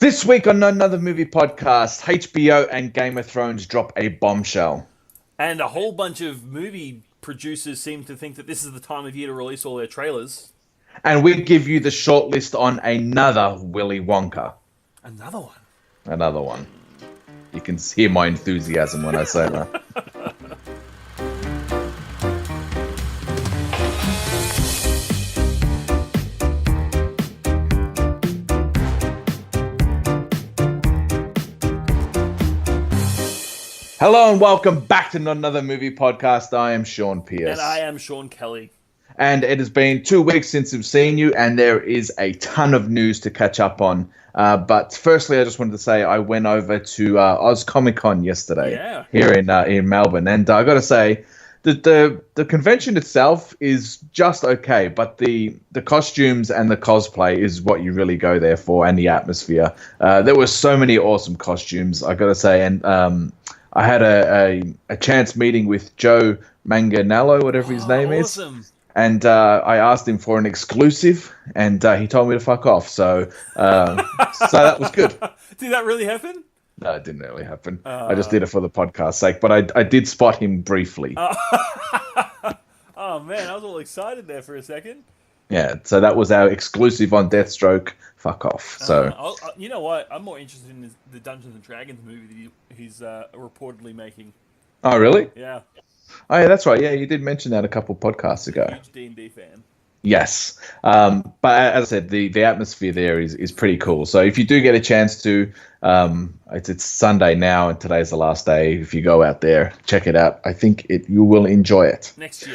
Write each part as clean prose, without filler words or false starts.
This week on Another Movie Podcast, HBO and Game of Thrones drop a bombshell. And a whole bunch of movie producers seem to think that this is the time of year to release all their trailers. And we give you the shortlist on another Willy Wonka. Another one. Another one. You can hear my enthusiasm when I say that. Hello and welcome back to Another Movie Podcast. I am Sean Pierce. And I am Sean Kelly. And it has been 2 weeks since we've seen you, and there is a ton of news to catch up on. But firstly, I just wanted to say I went over to Oz Comic Con yesterday here in Melbourne, and I got to say the convention itself is just okay, but the costumes and the cosplay is what you really go there for, and the atmosphere. There were so many awesome costumes, I got to say, and I had a chance meeting with Joe Manganiello, whatever his name awesome. is. And I asked him for an exclusive, and he told me to fuck off. So that was good. Did that really happen? No, it didn't really happen. I just did it for the podcast's sake. But I did spot him briefly. Oh, man, I was all excited there for a second. Yeah, so that was our exclusive on Deathstroke. Fuck off. So you know what? I'm more interested in the Dungeons and Dragons movie that he's reportedly making. Oh, really? Yeah. Oh, yeah, that's right. Yeah, you did mention that a couple podcasts ago. Huge D&D fan. Yes. But as I said, the atmosphere there is pretty cool. So if you do get a chance to, it's Sunday now and today's the last day. If you go out there, check it out. I think you will enjoy it. Next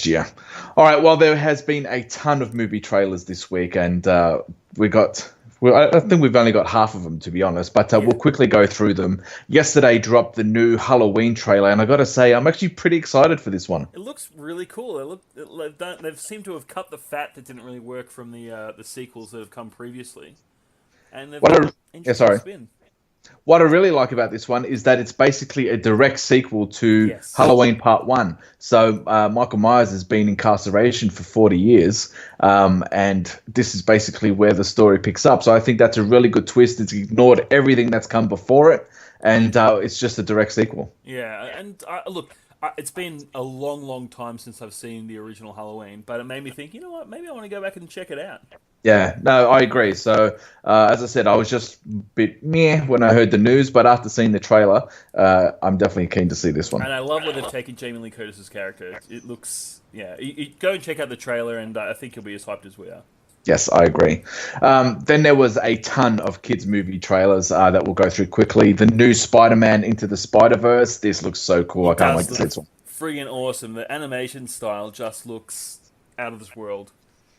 year. All right. Well, there has been a ton of movie trailers this week, and I think we've only got half of them, to be honest, but we'll quickly go through them. Yesterday dropped the new Halloween trailer, and I got to say, I'm actually pretty excited for this one. It looks really cool. They've seemed to have cut the fat that didn't really work from the sequels that have come previously. And they've spin. What I really like about this one is that it's basically a direct sequel to Halloween Part 1. So Michael Myers has been in incarceration for 40 years, and this is basically where the story picks up. So I think that's a really good twist. It's ignored everything that's come before it, and it's just a direct sequel. Yeah, and look, it's been a long, long time since I've seen the original Halloween, but it made me think, you know what, maybe I want to go back and check it out. Yeah, no, I agree. So, as I said, I was just a bit meh when I heard the news, but after seeing the trailer, I'm definitely keen to see this one. And I love where they've taken Jamie Lee Curtis's character. It looks, you go and check out the trailer, and I think you'll be as hyped as we are. Yes, I agree. Then there was a ton of kids' movie trailers that we'll go through quickly. The new Spider-Man Into the Spider-Verse. This looks so cool. I can't wait to see this one. Friggin' awesome. The animation style just looks out of this world.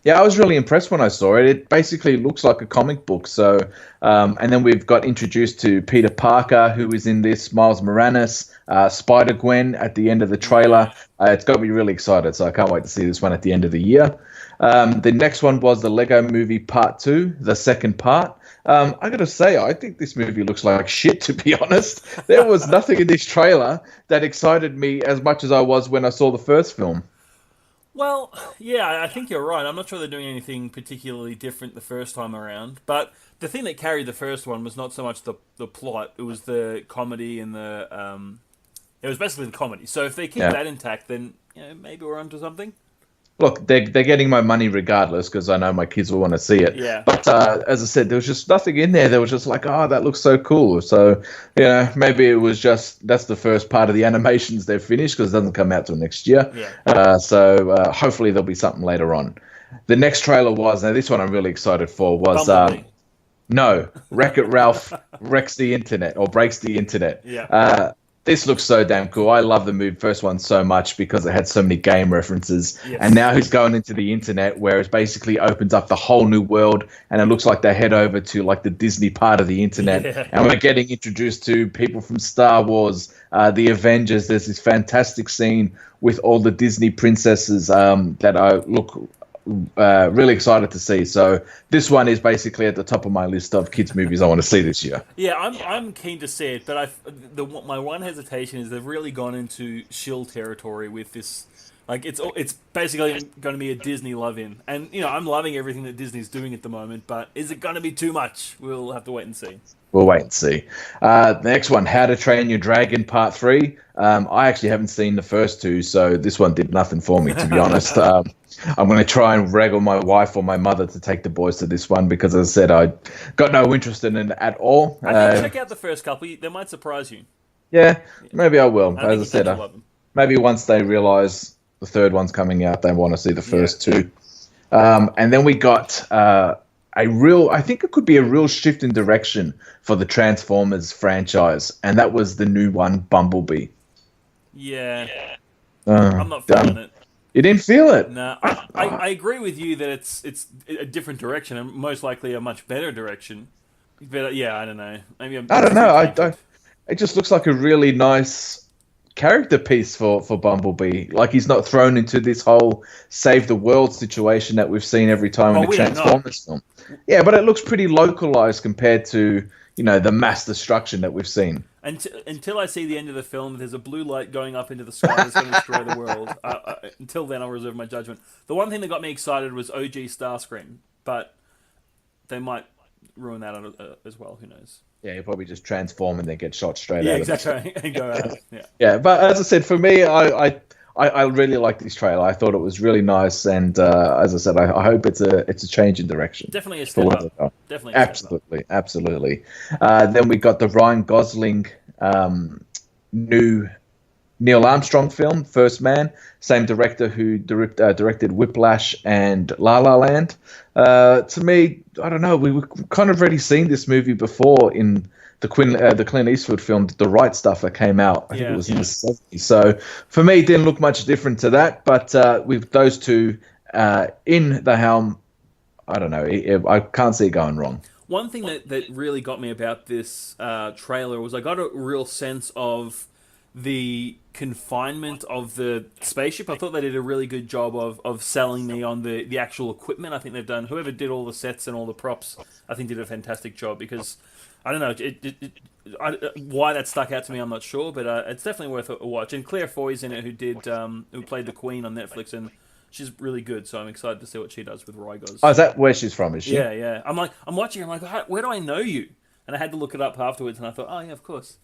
Yeah, I was really impressed when I saw it. It basically looks like a comic book. So, and then we've got introduced to Peter Parker, who is in this, Miles Morales, Spider-Gwen at the end of the trailer. It's got me really excited, so I can't wait to see this one at the end of the year. The next one was the Lego Movie Part 2, the second part. I got to say, I think this movie looks like shit, to be honest. There was nothing in this trailer that excited me as much as I was when I saw the first film. Well, yeah, I think you're right. I'm not sure they're doing anything particularly different the first time around. But the thing that carried the first one was not so much the plot. It was the comedy and it was basically the comedy. So if they keep that intact, then maybe we're onto something. Look, they're getting my money regardless because I know my kids will want to see it. Yeah. But as I said, there was just nothing in there. They were just like, oh, that looks so cool. So, maybe it was just that's the first part of the animations they've finished because it doesn't come out till next year. Yeah. So hopefully there'll be something later on. The next trailer now this one I'm really excited for was Wreck-It Ralph wrecks the internet or breaks the internet. Yeah. This looks so damn cool. I love the first one so much because it had so many game references. Yes. And now he's going into the internet where it basically opens up the whole new world. And it looks like they head over to like the Disney part of the internet. Yeah. And we're getting introduced to people from Star Wars, the Avengers. There's this fantastic scene with all the Disney princesses that I look really excited to see. So this one is basically at the top of my list of kids movies I want to see this year. Yeah, I'm keen to see it, but my one hesitation is they've really gone into shill territory with this Like it's basically going to be a Disney love-in, and I'm loving everything that Disney's doing at the moment. But is it going to be too much? We'll have to wait and see. We'll wait and see. The next one, How to Train Your Dragon Part 3. I actually haven't seen the first two, so this one did nothing for me, to be honest. I'm going to try and wrangle my wife or my mother to take the boys to this one because, as I said, I got no interest in it at all. I think check out the first couple. They might surprise you. Yeah, maybe I will. As I said, love them. maybe once they realise the third one's coming out, they want to see the first two. And then we got... I think it could be a real shift in direction for the Transformers franchise, and that was the new one, Bumblebee. Yeah. I'm not feeling it. You didn't feel it? No, I agree with you that it's a different direction, and most likely a much better direction. But I don't know. Maybe I don't know. It just looks like a really nice character piece for Bumblebee. Like, he's not thrown into this whole save the world situation that we've seen every time in a Transformers film. Yeah, but it looks pretty localized compared to, the mass destruction that we've seen. Until I see the end of the film, there's a blue light going up into the sky that's going to destroy the world. Until then, I'll reserve my judgment. The one thing that got me excited was OG Starscream, but they might ruin that as well. Who knows? Yeah, he'll probably just transform and then get shot straight out. Yeah, exactly. And go out. Yeah. Yeah, but as I said, for me, I really like this trailer. I thought it was really nice, and as I said, I hope it's a change in direction. Definitely a step up. Definitely, absolutely. Then we got the Ryan Gosling new Neil Armstrong film, First Man. Same director who directed Whiplash and La La Land. To me, I don't know. We've kind of already seen this movie before in the Clint Eastwood film, The Right Stuff, that came out. I think it was in the 70s. So for me, it didn't look much different to that. But with those two in the helm, I don't know. I can't see it going wrong. One thing that really got me about this trailer was I got a real sense of the confinement of the spaceship. I thought they did a really good job of selling me on the actual equipment. I think they've done, whoever did all the sets and all the props, I think did a fantastic job, because I don't know why that stuck out to me. I'm not sure, but it's definitely worth a watch. And Claire Foy's in it, who played the Queen on Netflix, and she's really good. So I'm excited to see what she does with Rygos. Oh, is that where she's from? Is she? Yeah. I'm watching. I'm like, where do I know you? And I had to look it up afterwards, and I thought, oh yeah, of course.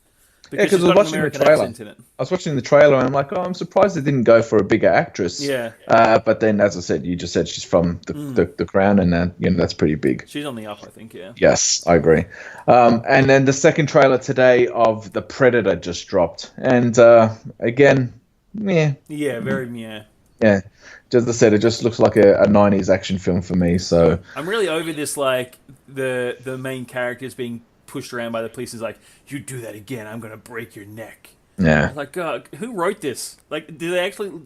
Because I was watching the trailer. I was watching the trailer, and I'm like, I'm surprised they didn't go for a bigger actress. Yeah. But then, as I said, you just said she's from the Crown, and that's pretty big. She's on the up, I think. Yeah. Yes, I agree. And then the second trailer today of The Predator just dropped, and again, meh. Yeah, very meh. Yeah. Just as I said, it just looks like a 90s action film for me. So I'm really over this, like the main characters being pushed around by the police is like, you do that again, I'm gonna break your neck. Yeah. Like, God, who wrote this? Like, did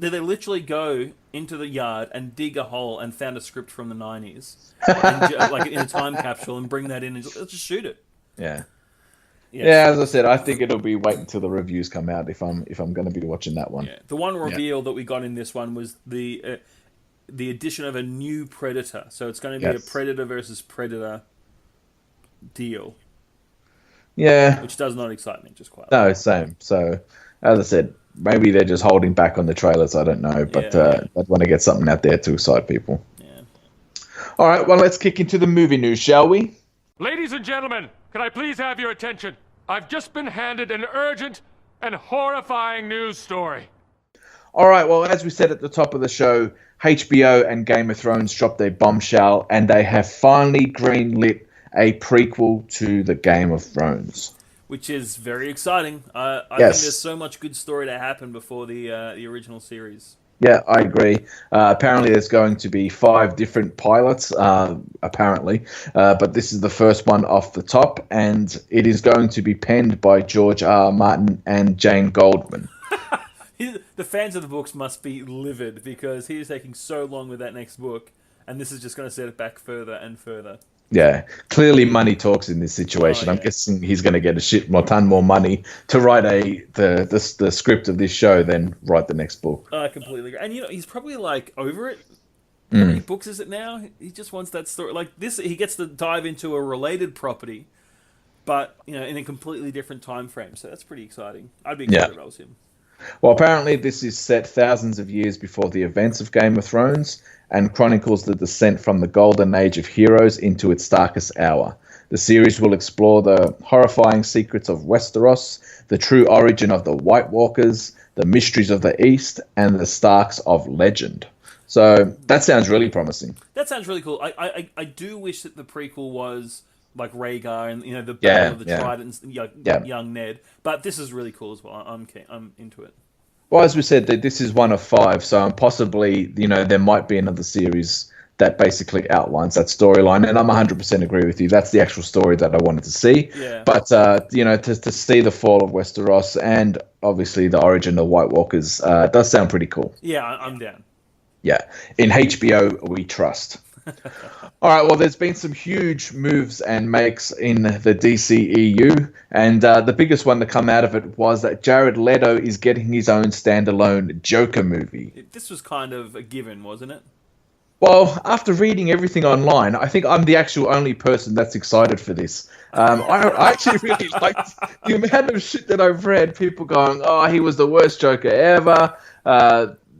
they literally go into the yard and dig a hole and found a script from the 90s, and, like in a time capsule, and bring that in and let's just shoot it? Yeah. Yeah, as I said, I think it'll be wait until the reviews come out if I'm going to be watching that one. Yeah. The one reveal that we got in this one was the addition of a new Predator. So it's going to be a Predator versus Predator deal. Yeah. Which does not excite me, just quite. No, same. So, as I said, maybe they're just holding back on the trailers. I don't know. But I'd want to get something out there to excite people. Yeah. All right, well, let's kick into the movie news, shall we? Ladies and gentlemen, can I please have your attention? I've just been handed an urgent and horrifying news story. All right, well, as we said at the top of the show, HBO and Game of Thrones dropped a bombshell, and they have finally greenlit a prequel to the Game of Thrones, which is very exciting. I think there's so much good story to happen before the original series. Yeah, I agree. Apparently, there's going to be 5 different pilots, apparently. But this is the first one off the top, and it is going to be penned by George R. Martin and Jane Goldman. The fans of the books must be livid, because he is taking so long with that next book, and this is just going to set it back further and further. Yeah, clearly money talks in this situation. I'm guessing he's going to get a ton more money to write the script of this show than write the next book. I completely agree. And he's probably like over it. How many books is it now? He just wants that story. Like this, he gets to dive into a related property, but in a completely different time frame. So that's pretty exciting. I'd be excited if I was him. Well, apparently this is set thousands of years before the events of Game of Thrones and chronicles the descent from the golden age of heroes into its darkest hour. The series will explore the horrifying secrets of Westeros, the true origin of the White Walkers, the mysteries of the East, and the Starks of legend. So that sounds really promising. That sounds really cool. I do wish that the prequel was like Rhaegar and the Battle of the Tridents, young Ned. But this is really cool as well. I'm into it. Well, as we said, this is one of 5, so possibly there might be another series that basically outlines that storyline. And I'm 100% agree with you. That's the actual story that I wanted to see. Yeah. But to see the fall of Westeros and obviously the origin of White Walkers does sound pretty cool. Yeah, I'm down. Yeah, in HBO we trust. All right, well, there's been some huge moves and makes in the DCEU, and the biggest one to come out of it was that Jared Leto is getting his own standalone Joker movie. This was kind of a given, wasn't it? Well, after reading everything online, I think I'm the actual only person that's excited for this. I actually really liked the amount of shit that I've read, people going, oh, he was the worst Joker ever,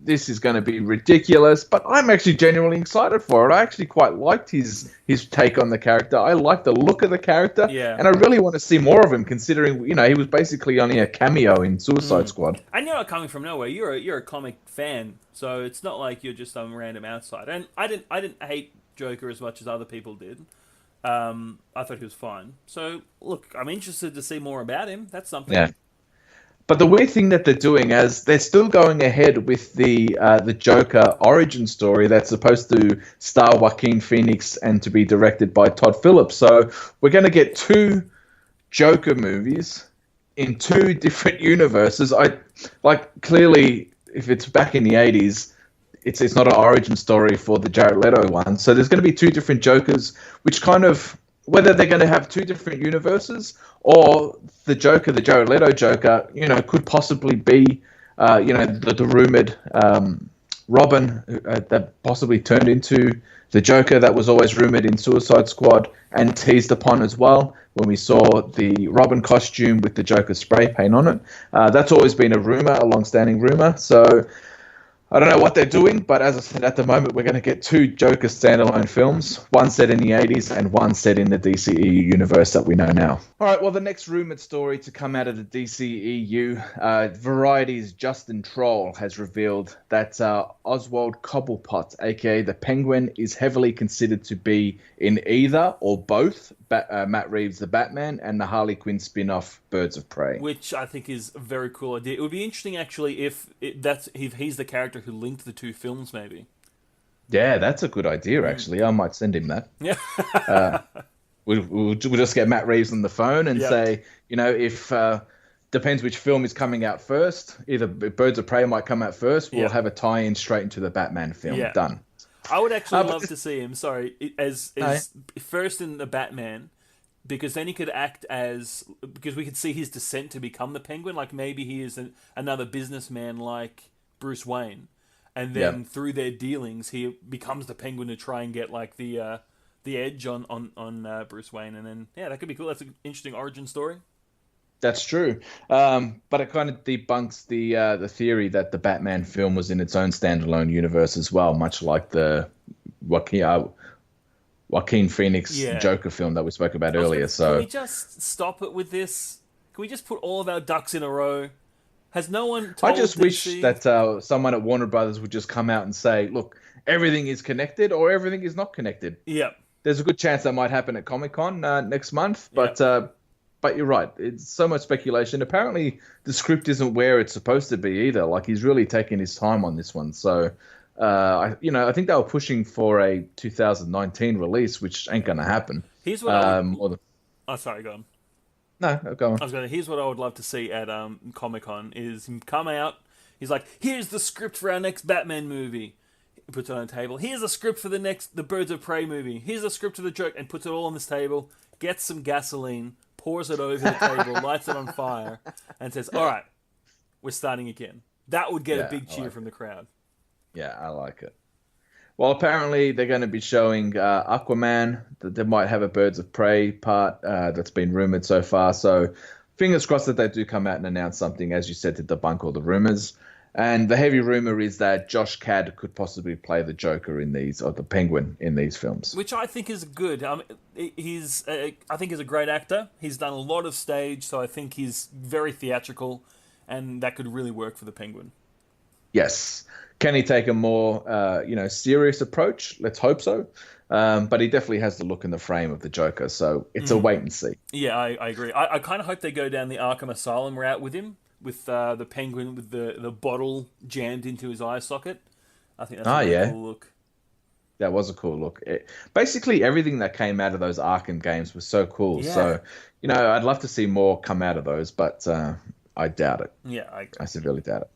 this is going to be ridiculous, but I'm actually genuinely excited for it. I actually quite liked his take on the character. I like the look of the character, and I really want to see more of him, considering he was basically only a cameo in Suicide Squad. And you're not coming from nowhere. You're a comic fan, so it's not like you're just some random outsider. And I didn't hate Joker as much as other people did. I thought he was fine. So look, I'm interested to see more about him. That's something. Yeah. But the weird thing that they're doing is they're still going ahead with the Joker origin story that's supposed to star Joaquin Phoenix and to be directed by Todd Phillips. So we're going to get 2 Joker movies in 2 different universes. Clearly, if it's back in the 80s, it's not an origin story for the Jared Leto one. So there's going to be 2 different Jokers, which kind of, whether they're going to have 2 different universes or the Joker, the Jared Leto Joker, could possibly be, the rumored Robin that possibly turned into the Joker that was always rumored in Suicide Squad and teased upon as well when we saw the Robin costume with the Joker spray paint on it. That's always been a rumor, a long-standing rumor. So I don't know what they're doing, but as I said, at the moment, we're going to get 2 Joker standalone films, one set in the 80s and one set in the DCEU universe that we know now. All right, well, the next rumored story to come out of the DCEU, Variety's Justin Troll has revealed that Oswald Cobblepot, a.k.a. the Penguin, is heavily considered to be in either or both Matt Reeves' The Batman and the Harley Quinn spin-off Birds of Prey. Which I think is a very cool idea. It would be interesting, actually, if he's the character who linked the 2 films, maybe. Yeah, that's a good idea, actually. I might send him that. Yeah. We'll just get Matt Reeves on the phone and say, if depends which film is coming out first. Either Birds of Prey might come out first. We'll have a tie-in straight into the Batman film. Yeah. Done. I would actually love to see him, as first in the Batman, because then he could act because we could see his descent to become the Penguin. Like maybe he is another businessman like Bruce Wayne. And then through their dealings, he becomes the Penguin to try and get like the edge on Bruce Wayne. And then, that could be cool. That's an interesting origin story. That's true. But it kind of debunks the theory that the Batman film was in its own standalone universe as well, much like the Joaquin Phoenix Joker film that we spoke about earlier. Can we just stop it with this? Can we just put all of our ducks in a row? Has no one told I just wish that someone at Warner Brothers would just come out and say, look, everything is connected or everything is not connected. Yeah. There's a good chance that might happen at Comic-Con next month, but you're right. It's so much speculation. Apparently, the script isn't where it's supposed to be either. Like, he's really taking his time on this one. So, I think they were pushing for a 2019 release, which ain't going to happen. Here's what sorry, go on. No, go on. Here's what I would love to see at Comic-Con is him come out. He's like, here's the script for our next Batman movie. He puts it on a table. Here's the script for the Birds of Prey movie. Here's the script for the Joker, and puts it all on this table. Gets some gasoline, pours it over the table, lights it on fire, and says, all right, we're starting again. That would get a big cheer from the crowd. Yeah, I like it. Well, apparently they're going to be showing Aquaman. They might have a Birds of Prey part that's been rumored so far. So fingers crossed that they do come out and announce something, as you said, to debunk all the rumors. And the heavy rumor is that Josh Gad could possibly play the Joker in these, or the Penguin in these films. Which I think is good. I think he's a great actor. He's done a lot of stage, so I think he's very theatrical, and that could really work for the Penguin. Yes. Can he take a more, serious approach? Let's hope so. But he definitely has the look and the frame of the Joker, so it's a wait and see. Yeah, I agree. I kind of hope they go down the Arkham Asylum route with him, with the Penguin with the bottle jammed into his eye socket. I think that's a really cool look. That was a cool look. Basically, everything that came out of those Arkham games was so cool. Yeah. So, I'd love to see more come out of those, but I doubt it. Yeah, I agree. I severely doubt it.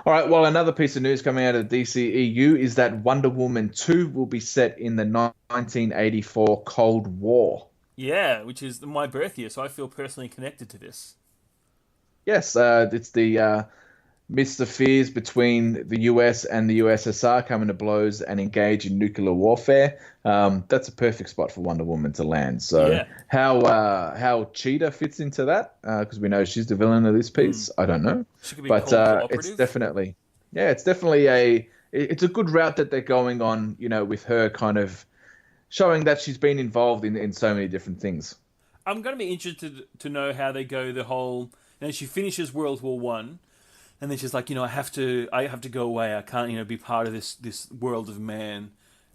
All right, well, another piece of news coming out of the DCEU is that Wonder Woman 2 will be set in the 1984 Cold War. Yeah, which is my birth year, so I feel personally connected to this. Yes, it's the midst of fears between the US and the USSR coming to blows and engage in nuclear warfare. That's a perfect spot for Wonder Woman to land. So how Cheetah fits into that, because we know she's the villain of this piece, I don't know. She could be but it's definitely it's a good route that they're going on, with her kind of showing that she's been involved in so many different things. I'm going to be interested to know how they go the whole... she finishes World War One. And then she's like, I have to go away. I can't, be part of this world of man.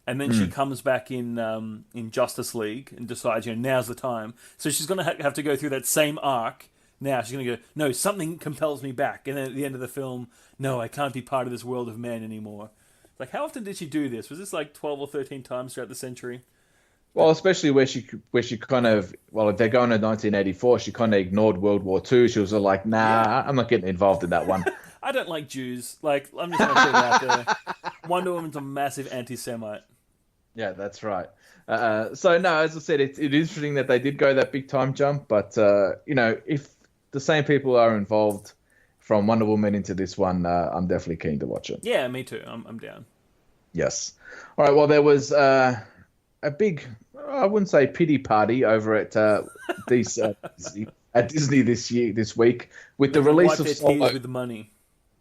And then she comes back in Justice League and decides, now's the time. So she's going to have to go through that same arc. Now she's going to go, no, something compels me back. And then at the end of the film, no, I can't be part of this world of man anymore. Like, how often did she do this? Was this like 12 or 13 times throughout the century? Well, especially where she kind of, if they're going to 1984, she kind of ignored World War II. She was like, nah, I'm not getting involved in that one. I don't like Jews. Like, I'm just going to put it out there. Wonder Woman's a massive anti-Semite. Yeah, that's right. So, no, as I said, it is interesting that they did go that big time jump. But, if the same people are involved from Wonder Woman into this one, I'm definitely keen to watch it. Yeah, me too. I'm down. Yes. All right, well, there was... a big, I wouldn't say pity party over at Disney this week with the release of Solo. With the money.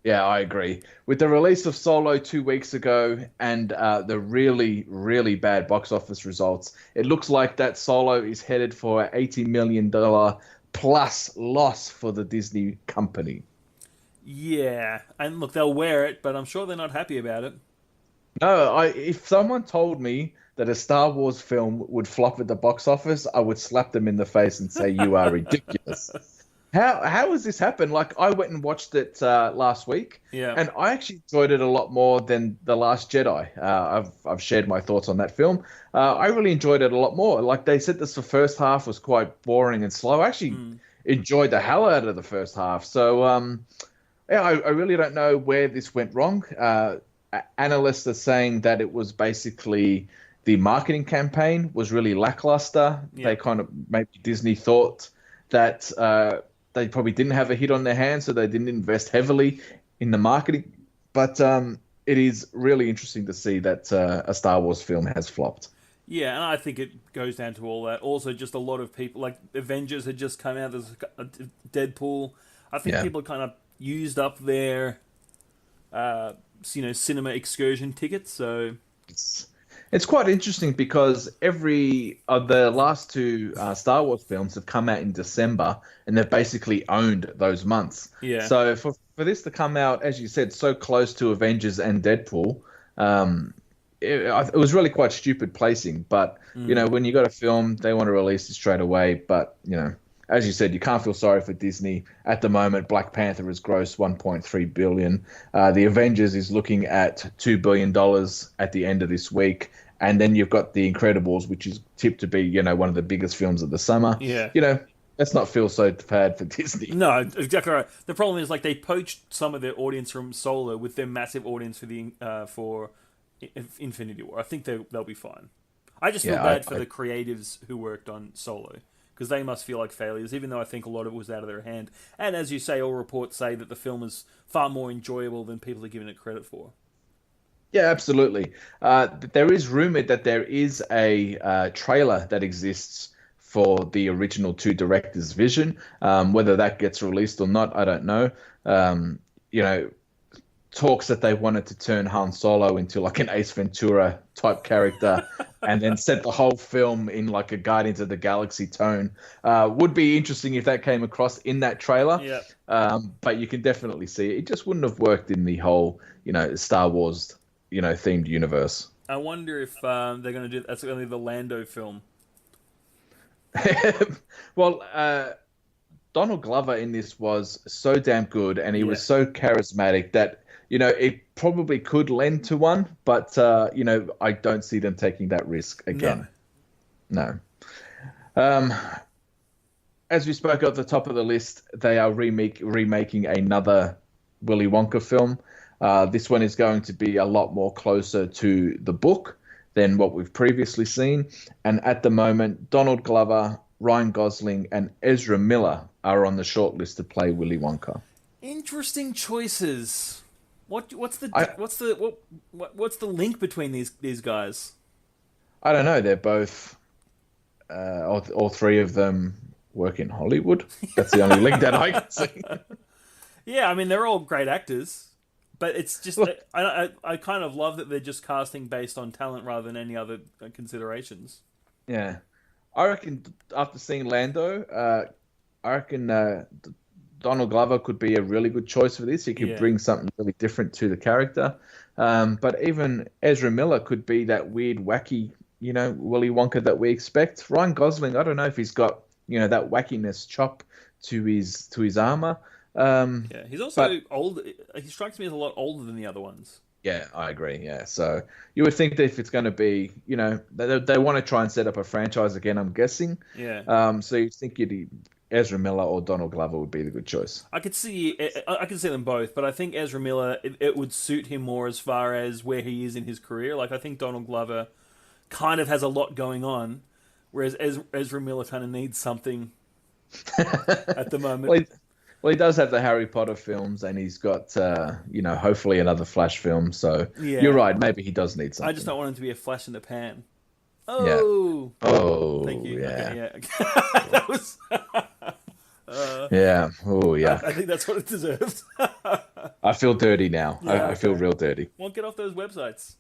Yeah, I agree. With the release of Solo 2 weeks ago and the really, really bad box office results, it looks like that Solo is headed for an $80 million plus loss for the Disney company. Yeah, and look, they'll wear it, but I'm sure they're not happy about it. No, if someone told me that a Star Wars film would flop at the box office, I would slap them in the face and say, you are ridiculous. How has this happened? Like, I went and watched it last week, and I actually enjoyed it a lot more than The Last Jedi. I've shared my thoughts on that film. I really enjoyed it a lot more. Like, they said the first half was quite boring and slow. I actually enjoyed the hell out of the first half. So, I really don't know where this went wrong. Analysts are saying that it was basically... the marketing campaign was really lackluster. Yeah. They kind of, maybe Disney thought that they probably didn't have a hit on their hands, so they didn't invest heavily in the marketing. But it is really interesting to see that a Star Wars film has flopped. Yeah, and I think it goes down to all that. Also, just a lot of people, like Avengers had just come out, there's Deadpool. I think people kind of used up their, cinema excursion tickets, so... It's quite interesting because the last two Star Wars films have come out in December, and they've basically owned those months. Yeah. So for this to come out, as you said, so close to Avengers and Deadpool, it was really quite stupid placing. But when you got a film, they want to release it straight away. But as you said, you can't feel sorry for Disney at the moment. Black Panther has grossed $1.3 billion. The Avengers is looking at $2 billion at the end of this week. And then you've got The Incredibles, which is tipped to be, one of the biggest films of the summer. Yeah. Let's not feel so bad for Disney. No, exactly right. The problem is, like, they poached some of their audience from Solo with their massive audience for Infinity War. I think they'll be fine. I just feel bad for the creatives who worked on Solo, because they must feel like failures, even though I think a lot of it was out of their hand. And as you say, all reports say that the film is far more enjoyable than people are giving it credit for. Yeah, absolutely. There is rumored that there is a trailer that exists for the original two directors' vision. Whether that gets released or not, I don't know. Talks that they wanted to turn Han Solo into like an Ace Ventura type character and then set the whole film in like a Guardians of the Galaxy tone. Would be interesting if that came across in that trailer. Yeah. But you can definitely see it. It just wouldn't have worked in the whole, Star Wars, themed universe. I wonder if they're going to do that's going to be the Lando film. Well, Donald Glover in this was so damn good, and he was so charismatic that it probably could lend to one, but I don't see them taking that risk again. No. As we spoke at the top of the list, they are remaking another Willy Wonka film. This one is going to be a lot more closer to the book than what we've previously seen. And at the moment, Donald Glover, Ryan Gosling, and Ezra Miller are on the short list to play Willy Wonka. Interesting choices. What's the link between these guys? I don't know. They're both all three of them work in Hollywood. That's the only link that I can see. Yeah, I mean they're all great actors, but it's just I kind of love that they're just casting based on talent rather than any other considerations. Yeah, I reckon after seeing Lando, I reckon Donald Glover could be a really good choice for this. He could bring something really different to the character. But even Ezra Miller could be that weird, wacky, Willy Wonka that we expect. Ryan Gosling, I don't know if he's got, that wackiness chop to his armor. He's also old. He strikes me as a lot older than the other ones. Yeah, I agree. Yeah, so you would think that if it's going to be, they want to try and set up a franchise again, I'm guessing. Yeah. So you think Ezra Miller or Donald Glover would be the good choice. I could see them both, but I think Ezra Miller, it would suit him more as far as where he is in his career. Like, I think Donald Glover kind of has a lot going on, whereas Ezra Miller kind of needs something at the moment. Well, he does have the Harry Potter films, and he's got, hopefully another Flash film. So you're right. Maybe he does need something. I just don't want him to be a flash in the pan. Oh. Yeah. Oh. Thank you. Yeah. Okay, yeah. That was. Yeah. Oh, yeah. I think that's what it deserves. I feel dirty now. Yeah, I feel real dirty. Well, get off those websites.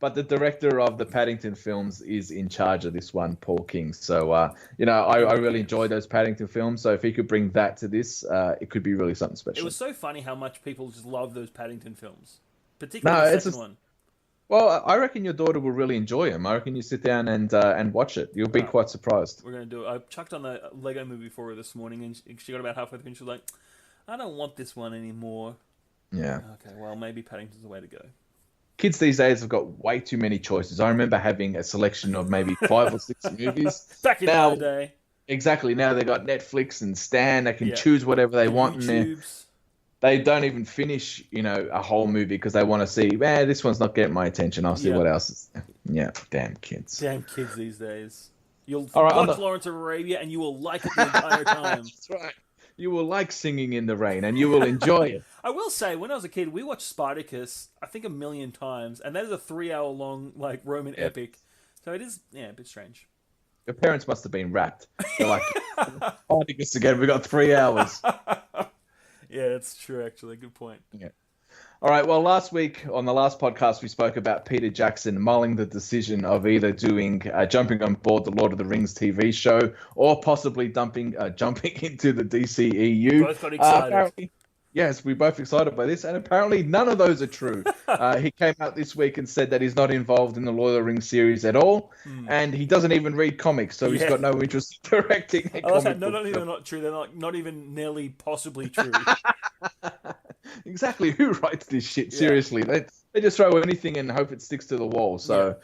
But the director of the Paddington films is in charge of this one, Paul King. So, I really enjoy those Paddington films. So if he could bring that to this, it could be really something special. It was so funny how much people just love those Paddington films, particularly the second one. Well, I reckon your daughter will really enjoy them. I reckon you sit down and watch it. You'll be quite surprised. We're going to do it. I chucked on the Lego movie for her this morning, and she got about halfway through, and she was like, I don't want this one anymore. Yeah. Okay, well, maybe Paddington's the way to go. Kids these days have got way too many choices. I remember having a selection of maybe 5 or 6 movies. Back in the day. Exactly. Now they've got Netflix and Stan. They can choose whatever they want. And they don't even finish, a whole movie because they want to see, this one's not getting my attention. I'll see what else is. Yeah, damn kids. Damn kids these days. You'll watch Lawrence of Arabia and you will like it the entire time. That's right. You will like Singing in the Rain and you will enjoy it. I will say, when I was a kid, we watched Spartacus, I think 1 million times, and that is a 3-hour-long Roman epic. So it is, a bit strange. Your parents must have been rapt. They're like, Spartacus again, we got 3 hours. Yeah, that's true, actually. Good point. Yeah. All right, well, last week on the last podcast, we spoke about Peter Jackson mulling the decision of either jumping on board the Lord of the Rings TV show or possibly jumping into the DCEU. Both got excited. Yes, we're both excited by this, and apparently none of those are true. He came out this week and said that he's not involved in the Lord of the Rings series at all, and he doesn't even read comics, so he's got no interest in directing a comic book. Not only they're not true, they're not even nearly possibly true. Exactly. Who writes this shit? Seriously. They just throw anything and hope it sticks to the wall. So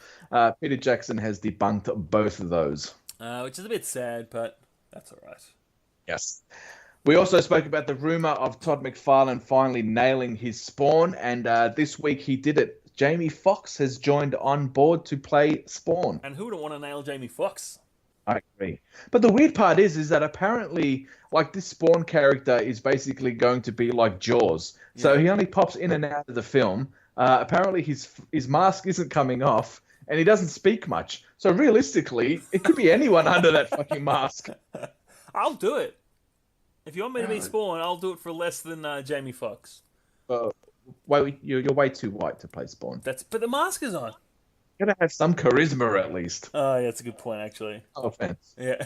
Peter Jackson has debunked both of those. Which is a bit sad, but that's all right. Yes. We also spoke about the rumor of Todd McFarlane finally nailing his Spawn, and this week he did it. Jamie Foxx has joined on board to play Spawn. And who wouldn't want to nail Jamie Foxx? I agree. But the weird part is that apparently, this Spawn character is basically going to be like Jaws. So he only pops in and out of the film. Apparently his mask isn't coming off, and he doesn't speak much. So realistically, it could be anyone under that fucking mask. I'll do it. If you want me to be Spawn, I'll do it for less than Jamie Foxx. Wait, you're way too white to play Spawn. But the mask is on. You gotta have some charisma at least. Oh, yeah, that's a good point, actually. No offense. Yeah.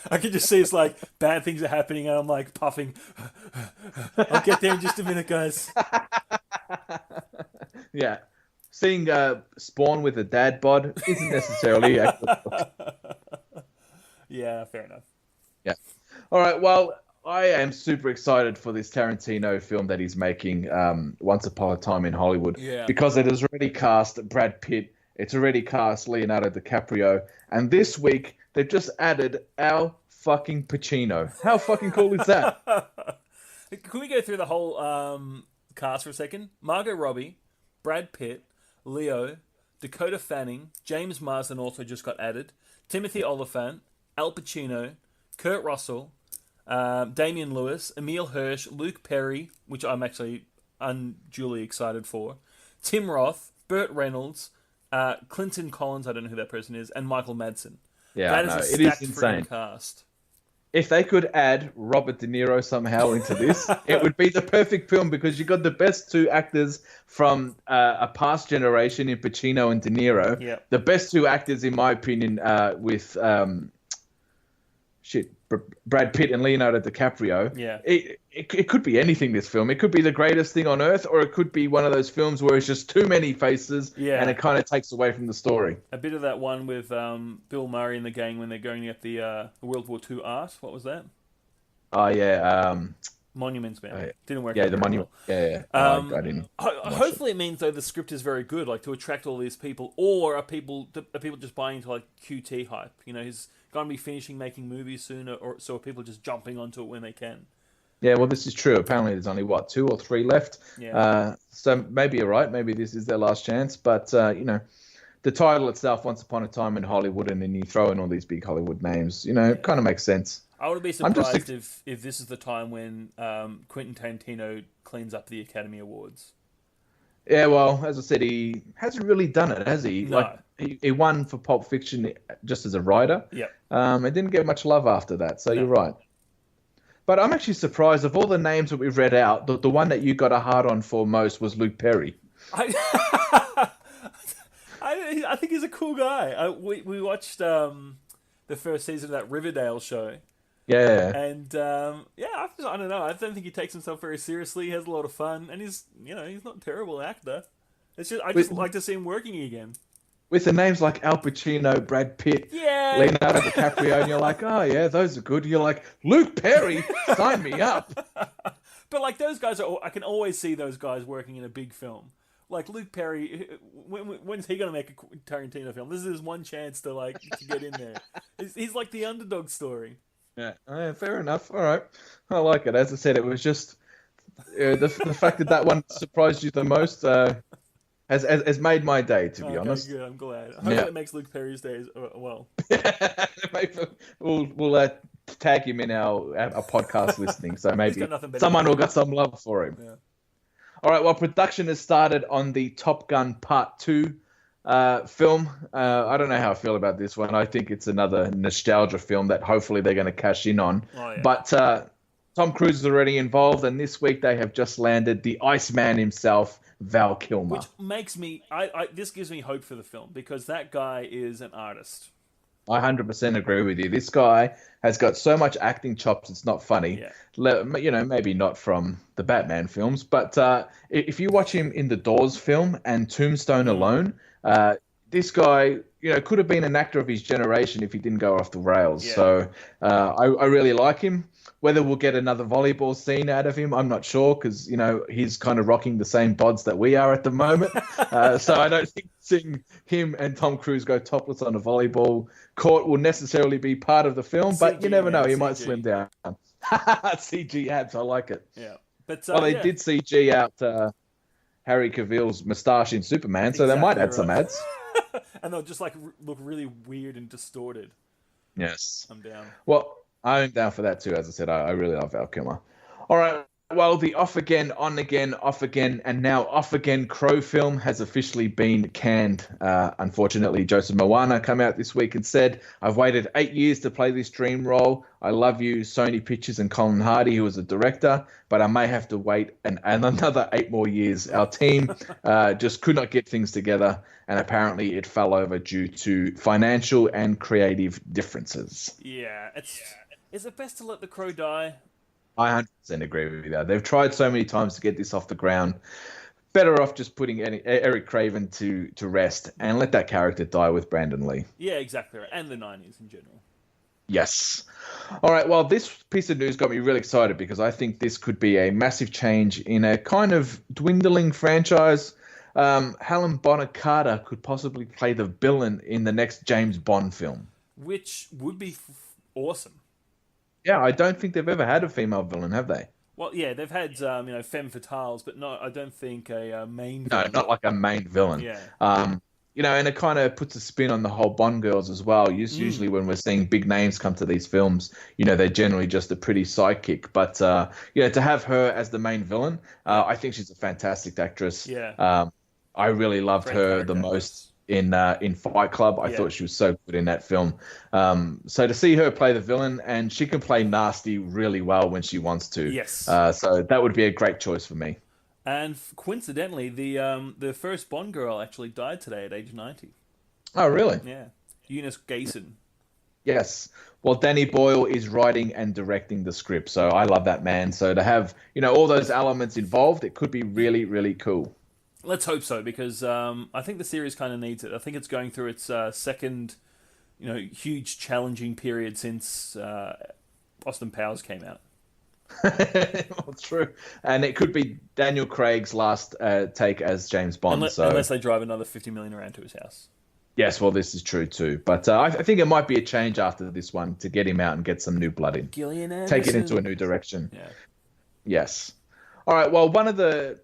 I can just see it's like bad things are happening and I'm like puffing. I'll get there in just a minute, guys. Yeah. Seeing Spawn with a dad bod isn't necessarily Yeah, fair enough. Yeah. All right, well, I am super excited for this Tarantino film that he's making, Once Upon a Time in Hollywood, because it has already cast Brad Pitt, it's already cast Leonardo DiCaprio, and this week they've just added Al fucking Pacino. How fucking cool is that? Can we go through the whole cast for a second? Margot Robbie, Brad Pitt, Leo, Dakota Fanning, James Marsden also just got added, Timothy Olyphant, Al Pacino, Kurt Russell, Damian Lewis, Emile Hirsch, Luke Perry, which I'm actually unduly excited for, Tim Roth, Burt Reynolds, Clinton Collins, I don't know who that person is, and Michael Madsen. Yeah, that is a stacked insane cast. If they could add Robert De Niro somehow into this, it would be the perfect film because you got the best two actors from a past generation in Pacino and De Niro. Yep. The best two actors, in my opinion, with Brad Pitt and Leonardo DiCaprio. Yeah. It could be anything, this film. It could be the greatest thing on earth, or it could be one of those films where it's just too many faces and it kind of takes away from the story. A bit of that one with Bill Murray and the gang when they're going at the World War II art. What was that? Oh, yeah. Monuments Man. Didn't work out. Yeah, the monument. Yeah. I didn't. Hopefully it means, though, the script is very good, like to attract all these people, or are people just buying into like QT hype? You know, he's going to be finishing making movies soon, or so are people just jumping onto it when they can? Yeah, well, this is true. Apparently, there's only, 2 or 3 left. Yeah. So maybe you're right. Maybe this is their last chance. But, the title itself, Once Upon a Time in Hollywood, and then you throw in all these big Hollywood names, it kind of makes sense. I would be surprised if this is the time when Quentin Tarantino cleans up the Academy Awards. Yeah, well, as I said, he hasn't really done it, has he? No. Like, he won for Pulp Fiction just as a writer. Yep. And didn't get much love after that, so you're right. But I'm actually surprised, of all the names that we've read out, the one that you got a hard on for most was Luke Perry. I think he's a cool guy. We watched the first season of that Riverdale show. Yeah. And I don't know. I don't think he takes himself very seriously. He has a lot of fun, and he's not a terrible actor. It's just I just like to see him working again. With the names like Al Pacino, Brad Pitt, Leonardo DiCaprio, and you're like, oh yeah, those are good. You're like, Luke Perry, sign me up. But like those guys I can always see those guys working in a big film. Like Luke Perry, when's he going to make a Tarantino film? This is his one chance to get in there. He's like the underdog story. Yeah, fair enough. All right, I like it. As I said, it was just the fact that one surprised you the most has made my day, to be honest. Good. I'm glad. I hope that makes Luke Perry's days well. We'll tag him in our podcast listening, so maybe someone will get some love for him. Yeah. All right, well, production has started on the Top Gun Part 2 film. I don't know how I feel about this one. I think it's another nostalgia film that hopefully they're going to cash in on. Oh, yeah. But Tom Cruise is already involved, and this week they have just landed the Iceman himself, Val Kilmer. Which makes me... this gives me hope for the film, because that guy is an artist. I 100% agree with you. This guy has got so much acting chops, it's not funny. Yeah. Maybe not from the Batman films, but if you watch him in the Doors film and Tombstone alone, this guy, could have been an actor of his generation if he didn't go off the rails. Yeah. So I really like him. Whether we'll get another volleyball scene out of him, I'm not sure, because, he's kind of rocking the same bods that we are at the moment. So I don't think seeing him and Tom Cruise go topless on a volleyball court will necessarily be part of the film, but you never know. He might slim down. CG abs, I like it. Yeah. But, they did CG out Harry Cavill's moustache in Superman, so they might add some ads. And they'll just look really weird and distorted. Yes. I'm down. Well, I'm down for that too. As I said, I really love Val Kilmer. All right. Well, the off again, on again, off again, and now off again Crow film has officially been canned. Unfortunately, Joseph Moana came out this week and said, "I've waited 8 years to play this dream role. I love you, Sony Pictures and Colin Hardy, who was the director, but I may have to wait and another 8 more years. Our team just could not get things together, and apparently it fell over due to financial and creative differences." Yeah, is it best to let the crow die? I 100% agree with you there. They've tried so many times to get this off the ground. Better off just putting Eric Craven to rest and let that character die with Brandon Lee. Yeah, exactly right. And the 90s in general. Yes. All right, well, this piece of news got me really excited because I think this could be a massive change in a kind of dwindling franchise. Helen Bonham Carter could possibly play the villain in the next James Bond film. Which would be awesome. Yeah, I don't think they've ever had a female villain, have they? Well, yeah, they've had femme fatales, but no, I don't think a main villain. No, not like a main villain. Yeah. And it kind of puts a spin on the whole Bond girls as well. Usually when we're seeing big names come to these films, they're generally just a pretty sidekick. But, to have her as the main villain, I think she's a fantastic actress. Yeah. I really loved her the most in Fight Club. I thought she was so good in that film. So to see her play the villain, and she can play nasty really well when she wants to. Yes. So that would be a great choice for me. And coincidentally, the first Bond girl actually died today at age 90. Oh, really? Yeah. Eunice Gayson. Yes. Well, Danny Boyle is writing and directing the script, so I love that man. So to have, all those elements involved, it could be really, really cool. Let's hope so, because I think the series kind of needs it. I think it's going through its second, huge challenging period since Austin Powers came out. Well, true. And it could be Daniel Craig's last take as James Bond. Unless they drive another 50 million around to his house. Yes, well, this is true too. But I think it might be a change after this one to get him out and get some new blood in. Gillian Anderson. Take it into a new direction. Yeah. Yes. All right, well, one of the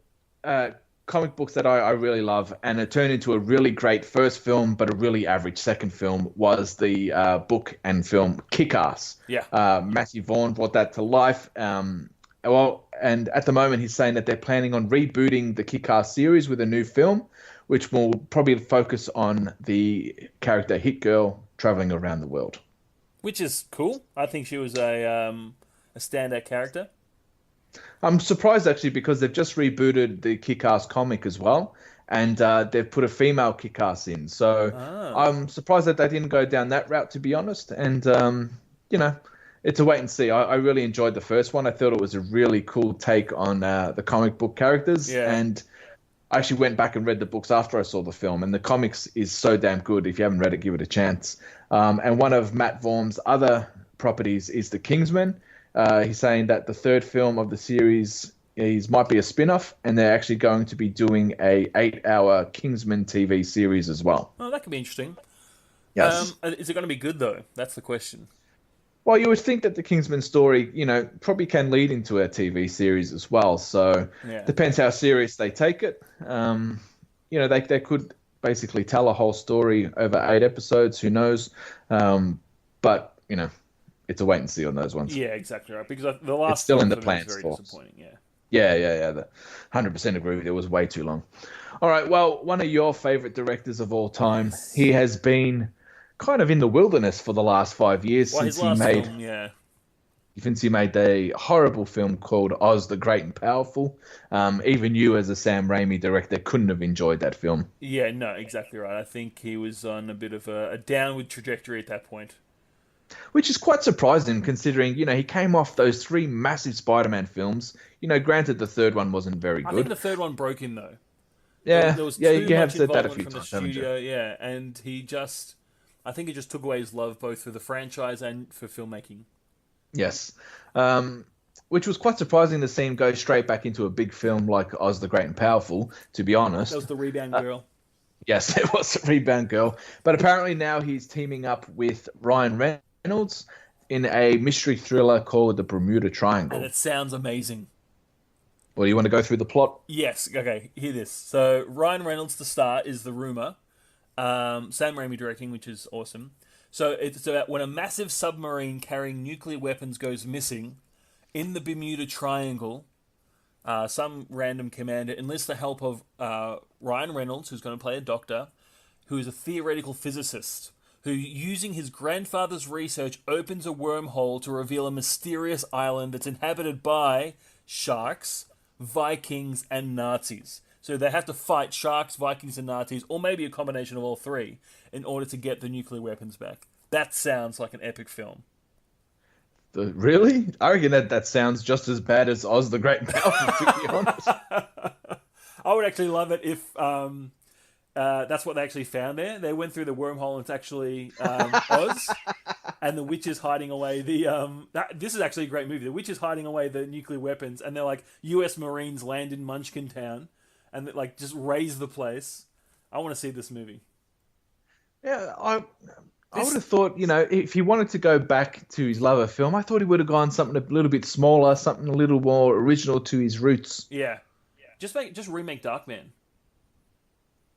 comic books that I really love, and it turned into a really great first film, but a really average second film, was the book and film Kick-Ass. Yeah. Matthew Vaughn brought that to life. And at the moment he's saying that they're planning on rebooting the Kick-Ass series with a new film, which will probably focus on the character Hit Girl traveling around the world. Which is cool. I think she was a standout character. I'm surprised, actually, because they've just rebooted the Kick-Ass comic as well, and they've put a female Kick-Ass in. So I'm surprised that they didn't go down that route, to be honest. And, it's a wait and see. I really enjoyed the first one. I thought it was a really cool take on the comic book characters. Yeah. And I actually went back and read the books after I saw the film, and the comics is so damn good. If you haven't read it, give it a chance. And one of Matt Vaughn's other properties is The Kingsman. He's saying that the third film of the series might be a spin-off, and they're actually going to be doing a 8-hour Kingsman TV series as well. Oh, that could be interesting. Yes. Is it going to be good, though? That's the question. Well, you would think that the Kingsman story, probably can lead into a TV series as well. So depends how serious they take it. They could basically tell a whole story over 8 episodes. Who knows? But, it's a wait and see on those ones. Yeah, exactly right. Because the last it's still in the plans. plans. Very disappointing. Yeah. 100% agree with you. It was way too long. All right. Well, one of your favorite directors of all time. Yes. He has been kind of in the wilderness for the last 5 years since he made a horrible film called Oz the Great and Powerful. Even you, as a Sam Raimi director, couldn't have enjoyed that film. Yeah, no, exactly right. I think he was on a bit of a downward trajectory at that point. Which is quite surprising, considering, he came off those 3 massive Spider-Man films. Granted, the third one wasn't very good. I think the third one broke him, though. Yeah, there was you have said that a few times, haven't you? Yeah, and I think he just took away his love both for the franchise and for filmmaking. Yes. Which was quite surprising to see him go straight back into a big film like Oz the Great and Powerful, to be honest. That was the Rebound Girl. Yes, it was the Rebound Girl. But apparently now he's teaming up with Ryan Reynolds in a mystery thriller called The Bermuda Triangle. And it sounds amazing. Well, you want to go through the plot? Yes. Okay, hear this. So Ryan Reynolds, the star, is the rumor. Sam Raimi directing, which is awesome. So it's about when a massive submarine carrying nuclear weapons goes missing in the Bermuda Triangle, some random commander enlists the help of Ryan Reynolds, who's going to play a doctor, who is a theoretical physicist, who, using his grandfather's research, opens a wormhole to reveal a mysterious island that's inhabited by sharks, Vikings, and Nazis. So they have to fight sharks, Vikings, and Nazis, or maybe a combination of all three, in order to get the nuclear weapons back. That sounds like an epic film. Really? I reckon that sounds just as bad as Oz the Great and Powerful, to be honest. I would actually love it if that's what they actually found there. They went through the wormhole and it's actually Oz, and the witch is hiding away this is actually a great movie. The witch is hiding away the nuclear weapons, and they're like, US Marines land in Munchkin Town and like just raise the place. I want to see this movie. Yeah, I would have thought, if he wanted to go back to his love of film, I thought he would have gone something a little bit smaller, something a little more original to his roots. Yeah. Just remake Darkman.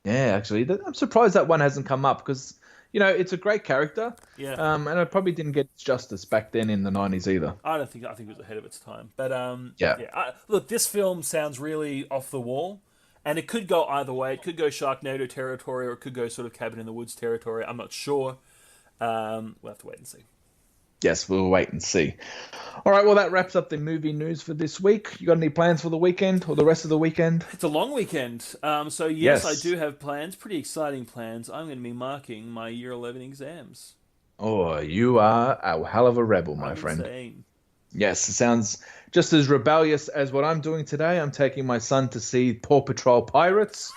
Yeah, actually, I'm surprised that one hasn't come up because, it's a great character. Yeah. And it probably didn't get justice back then in the 90s either. I think it was ahead of its time. But yeah. Look, this film sounds really off the wall, and it could go either way. It could go Sharknado territory, or it could go sort of Cabin in the Woods territory. I'm not sure. We'll have to wait and see. Yes, we'll wait and see. All right, well, that wraps up the movie news for this week. You got any plans for the weekend or the rest of the weekend? It's a long weekend. So, yes, I do have plans, pretty exciting plans. I'm going to be marking my Year 11 exams. Oh, you are a hell of a rebel, my friend. Insane. Yes, it sounds just as rebellious as what I'm doing today. I'm taking my son to see Paw Patrol Pirates.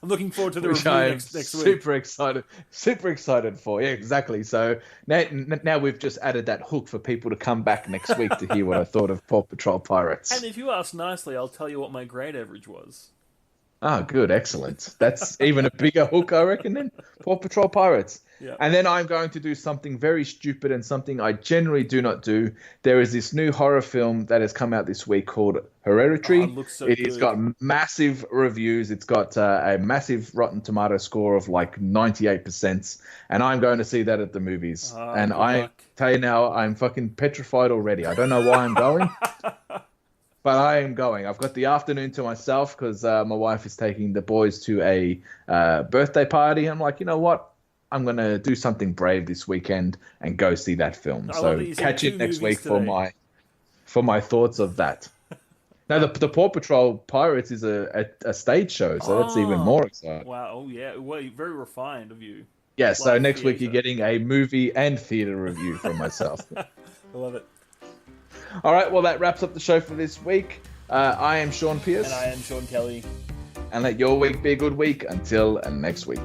I'm looking forward to the review next week. Super excited for. Yeah, exactly. So now we've just added that hook for people to come back next week to hear what I thought of Paw Patrol Pirates. And if you ask nicely, I'll tell you what my grade average was. Oh, good. Excellent. That's even a bigger hook, I reckon, than Paw Patrol Pirates. Yeah. And then I'm going to do something very stupid and something I generally do not do. There is this new horror film that has come out this week called Hereditary. Oh, it looks so It good. has got massive reviews. It's got a massive Rotten Tomato score of like 98%. And I'm going to see that at the movies. And I tell you now, I'm fucking petrified already. I don't know why I'm going. But I am going. I've got the afternoon to myself because my wife is taking the boys to a birthday party. I'm like, you know what? I'm going to do something brave this weekend and go see that film. So catch it next week for my thoughts of that. Now, the Paw Patrol Pirates is a stage show, so that's even more exciting. Wow. Oh, yeah. Well, very refined of you. Yeah, so next week you're getting a movie and theatre review from myself. I love it. All right, well, that wraps up the show for this week. I am Sean Pierce. And I am Sean Kelly. And let your week be a good week until next week.